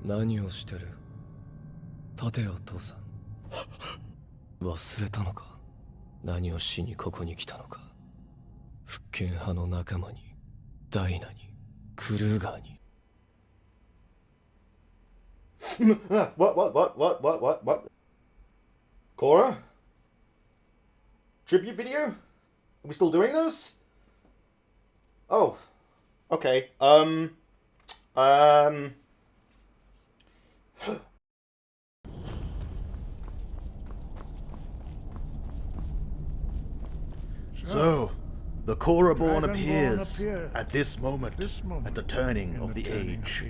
何をしてる？立てよ父さん。忘れたのか？何をしにここに来たのか。復権派の仲間に、ダイナに、クルーガーに。What? Cora? Tribute video? Are we still doing those? Oh. Okay. So, the Cora-born appears at this moment, at the turning of the age.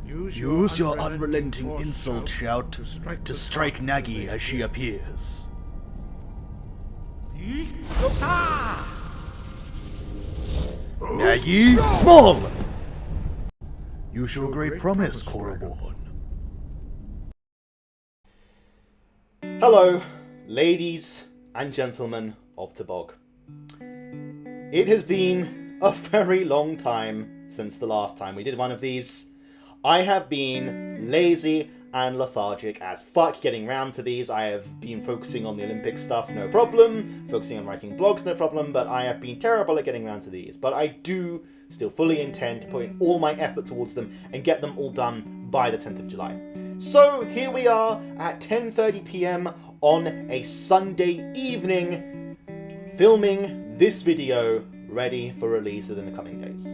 Use your unrelenting insult shout to strike Nagi as she appears. Nagi, small! You show great promise, Cora-born. Hello, ladies and gentlemen of Tabog. It has been a very long time since the last time we did one of these. I have been lazy and lethargic as fuck getting round to these. I have been focusing on the Olympic stuff, no problem. Focusing on writing blogs, no problem. But I have been terrible at getting round to these. But I do still fully intend to put in all my effort towards them and get them all done by the 10th of July. So here we are at 10:30 PM on a Sunday evening, filming this video ready for release within the coming days.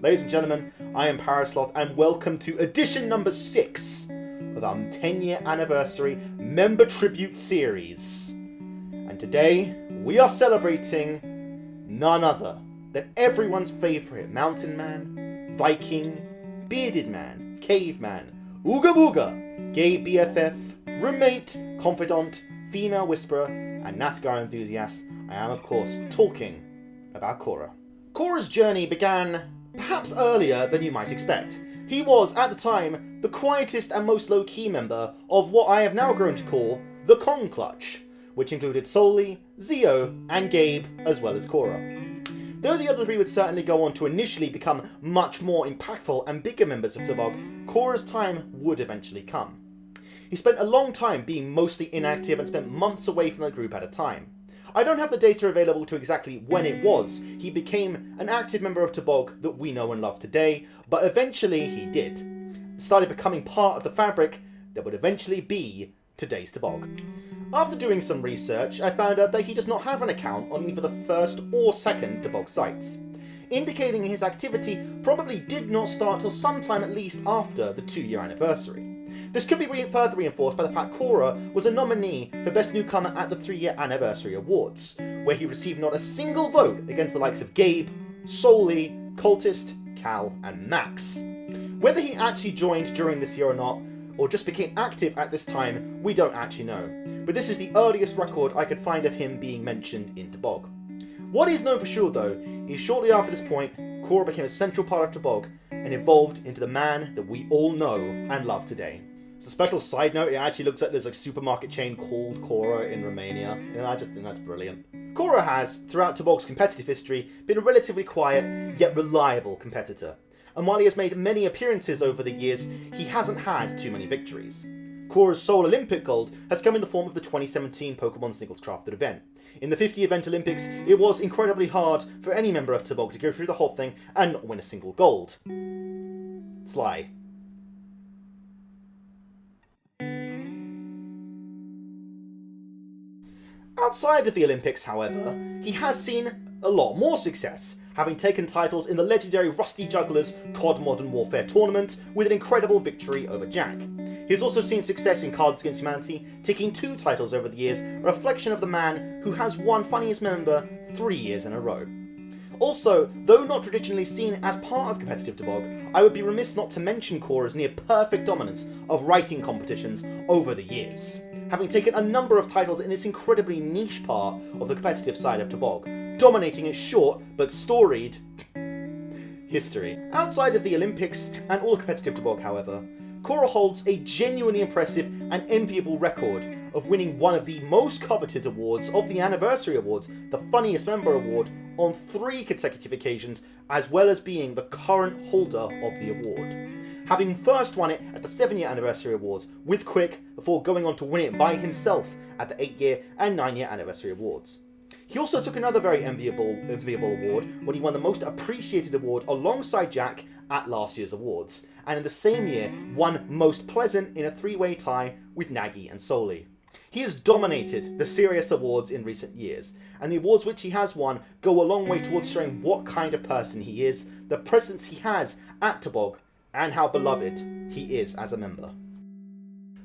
Ladies and gentlemen, I am Parasloth and welcome to edition number 6 of our 10-year anniversary member tribute series. And today we are celebrating none other than everyone's favourite mountain man, Viking, bearded man, caveman, Ooga Booga, gay BFF, roommate, confidant, female whisperer, and NASCAR enthusiast. I am, of course, talking about Cora. Cora's journey began perhaps earlier than you might expect. He was, at the time, the quietest and most low-key member of what I have now grown to call the Con Clutch, which included Soli, Zio, and Gabe, as well as Cora. Though the other three would certainly go on to initially become much more impactful and bigger members of Tabog, Cora's time would eventually come. He spent a long time being mostly inactive and spent months away from the group at a time. I don't have the data available to exactly when it was he became an active member of Tabog that we know and love today, but eventually he did. Started becoming part of the fabric that would eventually be today's Tabog. After doing some research, I found out that he does not have an account on either the first or second Tabog sites, indicating his activity probably did not start till sometime at least after the 2-year anniversary. This could be further reinforced by the fact Cora was a nominee for Best Newcomer at the 3-year Anniversary Awards, where he received not a single vote against the likes of Gabe, Soli, Cultist, Cal, and Max. Whether he actually joined during this year or not, or just became active at this time, we don't actually know. But this is the earliest record I could find of him being mentioned in Tabog. What is known for sure though, is shortly after this point, Cora became a central part of Tabog and evolved into the man that we all know and love today. As a special side note, it actually looks like there's a supermarket chain called Cora in Romania, and I just think that's brilliant. Cora has, throughout Tabog's competitive history, been a relatively quiet, yet reliable competitor. And while he has made many appearances over the years, he hasn't had too many victories. Cora's sole Olympic gold has come in the form of the 2017 Pokemon Sniggles Crafted event. In the 50-event Olympics, it was incredibly hard for any member of Tabog to go through the whole thing and not win a single gold. Sly. Outside of the Olympics, however, he has seen a lot more success, having taken titles in the legendary Rusty Juggler's COD Modern Warfare tournament with an incredible victory over Jack. He has also seen success in Cards Against Humanity, taking 2 titles over the years, a reflection of the man who has won Funniest Member 3 years in a row. Also, though not traditionally seen as part of competitive Tabog, I would be remiss not to mention Cora's near perfect dominance of writing competitions over the years, having taken a number of titles in this incredibly niche part of the competitive side of Tabog, dominating its short but storied history. Outside of the Olympics and all competitive Tabog, however, Cora holds a genuinely impressive and enviable record of winning one of the most coveted awards of the Anniversary Awards, the Funniest Member Award, on 3 consecutive occasions, as well as being the current holder of the award. having first won it at the 7-year anniversary awards with Quick before going on to win it by himself at the 8-year and 9-year anniversary awards. He also took another very enviable award when he won the Most Appreciated award alongside Jack at last year's awards, and in the same year won Most Pleasant in a 3-way tie with Nagy and Soli. He has dominated the serious awards in recent years, and the awards which he has won go a long way towards showing what kind of person he is, the presence he has at Tobog, and how beloved he is as a member.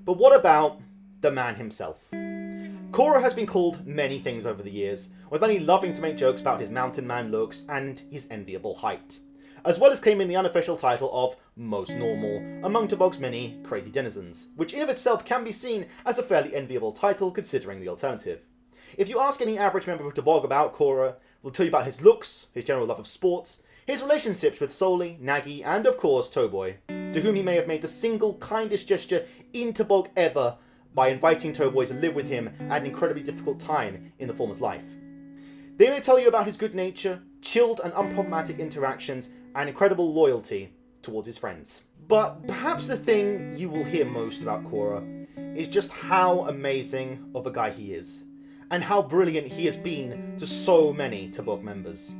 But what about the man himself? Cora has been called many things over the years, with many loving to make jokes about his mountain man looks and his enviable height, as well as claiming the unofficial title of Most Normal among Tobog's many crazy denizens, which in of itself can be seen as a fairly enviable title considering the alternative. If you ask any average member of Tobog about Cora, they'll tell you about his looks, his general love of sports, his relationships with Soli, Nagy, and of course Toboy, to whom he may have made the single kindest gesture in Tobog ever by inviting Toboy to live with him at an incredibly difficult time in the former's life. They may tell you about his good nature, chilled and unproblematic interactions, and incredible loyalty towards his friends. But perhaps the thing you will hear most about Cora is just how amazing of a guy he is, and how brilliant he has been to so many Tobog members.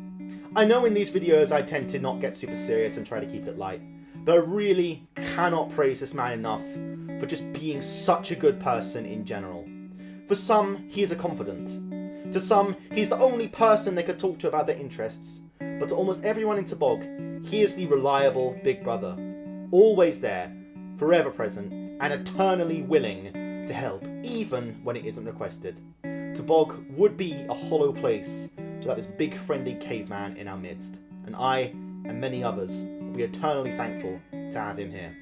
I know in these videos I tend to not get super serious and try to keep it light, but I really cannot praise this man enough for just being such a good person in general. For some, he is a confidant. To some, he's the only person they could talk to about their interests. But to almost everyone in Tobog, he is the reliable big brother. Always there, forever present, and eternally willing to help, even when it isn't requested. Tobog would be a hollow place without this big friendly caveman in our midst. And I, and many others, will be eternally thankful to have him here.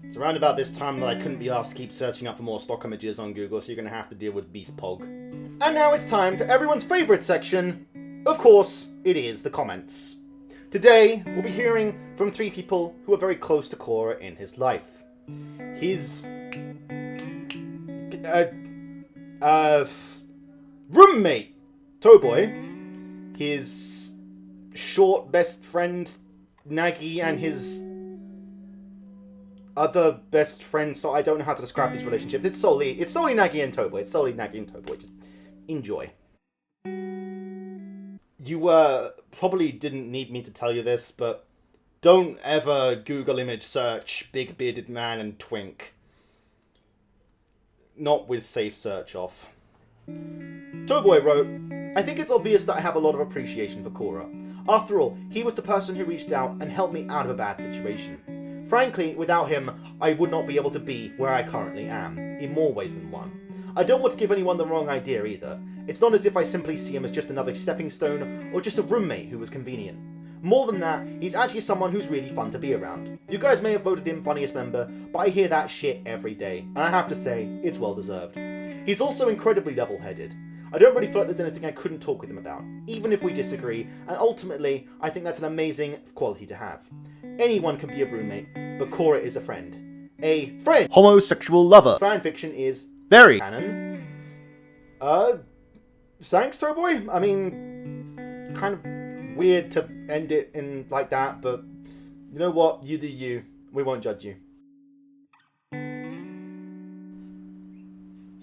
It's around about this time that I couldn't be asked to keep searching up for more stock images on Google, so you're going to have to deal with Beast Pog. And now it's time for everyone's favourite section. Of course, it is the comments. Today, we'll be hearing from 3 people who are very close to Cora in his life. His roommate, Toboy, his short best friend, Nagy, and his other best friend, so I don't know how to describe these relationships. It's solely Nagy and Toboy. It's solely Nagy and Toboy. Just enjoy. You probably didn't need me to tell you this, but don't ever Google image search big bearded man and twink. Not with safe search off. Toboy wrote, I think it's obvious that I have a lot of appreciation for Cora. After all, he was the person who reached out and helped me out of a bad situation. Frankly, without him, I would not be able to be where I currently am, in more ways than one. I don't want to give anyone the wrong idea either. It's not as if I simply see him as just another stepping stone or just a roommate who was convenient. More than that, he's actually someone who's really fun to be around. You guys may have voted him funniest member, but I hear that shit every day, and I have to say, it's well deserved. He's also incredibly level-headed. I don't really feel like there's anything I couldn't talk with him about, even if we disagree, and ultimately, I think that's an amazing quality to have. Anyone can be a roommate, but Cora is a friend. A friend! Homosexual lover. Fanfiction is Very canon. Thanks, Toboy. I mean, kind of weird to end it in like that, but you know what? You do you. We won't judge you.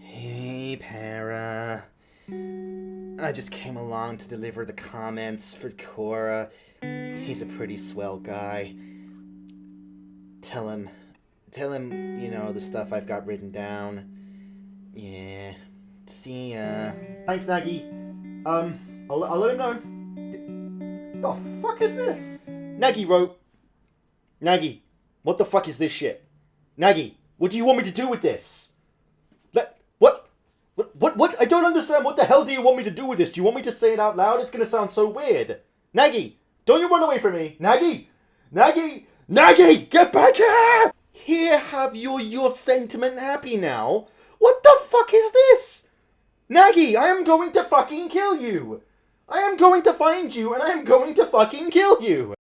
Hey, Para. I just came along to deliver the comments for Cora. He's a pretty swell guy. Tell him, you know, the stuff I've got written down. Yeah. See ya. Thanks, Nagy. I'll let him know. The fuck is this? Nagy wrote, Nagy, what the fuck is this shit? Nagy, what do you want me to do with this? What? I don't understand. What the hell do you want me to do with this? Do you want me to say it out loud? It's gonna sound so weird. Nagy, don't you run away from me. Nagy! Get back here! Here, have your sentiment happy now. What the fuck is this? Nagy, I am going to fucking kill you. I am going to find you and I am going to fucking kill you.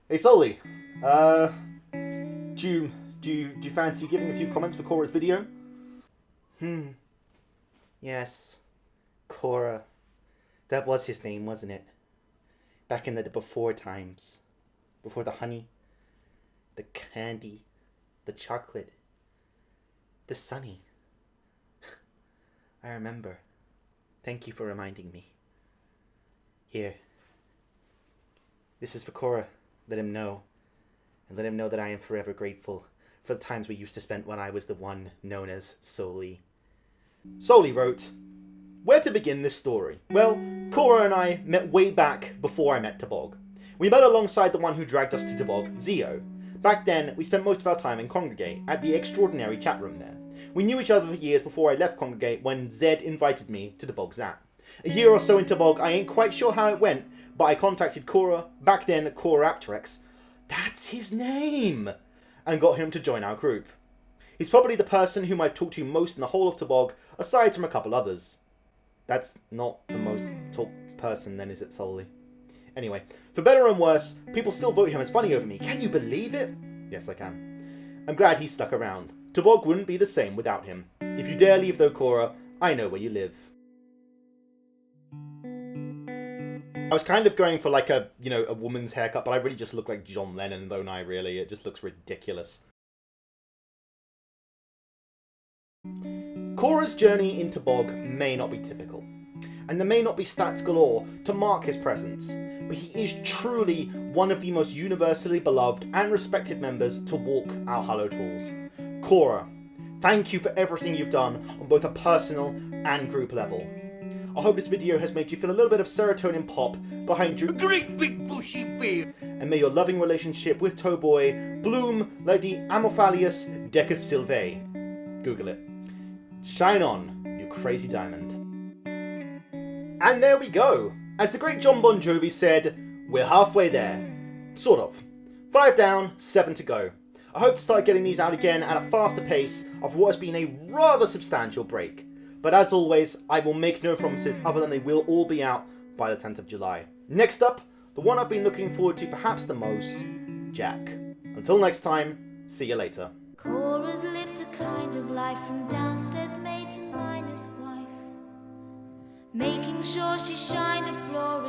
Hey, Soli. Do you fancy giving a few comments for Cora's video? Yes. Cora. That was his name, wasn't it? Back in the before times. before the honey, the candy, the chocolate, the sunny. I remember. Thank you for reminding me. Here. This is for Cora. Let him know. And let him know that I am forever grateful for the times we used to spend when I was the one known as Soli. Soli wrote, "Where to begin this story? Well, Cora and I met way back before I met Tabog. We met alongside the one who dragged us to Tabog, Zio. Back then, we spent most of our time in Congregate, at the extraordinary chat room there. We knew each other for years before I left Congregate when Zed invited me to Tabog Zap. A year or so in Tabog, I ain't quite sure how it went, but I contacted Cora, back then Cora Apterex, that's his name, and got him to join our group. He's probably the person whom I've talked to most in the whole of Tabog, aside from a couple others. That's not the most talked person then, is it, Soli? Anyway, for better and worse, people still vote him as funny over me. Can you believe it? Yes, I can. I'm glad he stuck around. Tabog wouldn't be the same without him. If you dare leave though, Cora, I know where you live." I was kind of going for like a woman's haircut, but I really just look like John Lennon, don't I, really? It just looks ridiculous. Cora's journey into Bog may not be typical, and there may not be stats galore to mark his presence, but he is truly one of the most universally beloved and respected members to walk our hallowed halls. Cora, thank you for everything you've done on both a personal and group level. I hope this video has made you feel a little bit of serotonin pop behind your great big bushy beard, and may your loving relationship with Towboy bloom like the Amophalius decus sylvae. Google it. Shine on, you crazy diamond. And there we go. As the great John Bon Jovi said, we're halfway there. Sort of. 5 down, 7 to go. I hope to start getting these out again at a faster pace of what has been a rather substantial break. But as always, I will make no promises other than they will all be out by the 10th of July. Next up, the one I've been looking forward to perhaps the most, Jack. Until next time, see you later. Cora's lived a kind of life from downstairs maid to miner's wife, making sure she shined a floor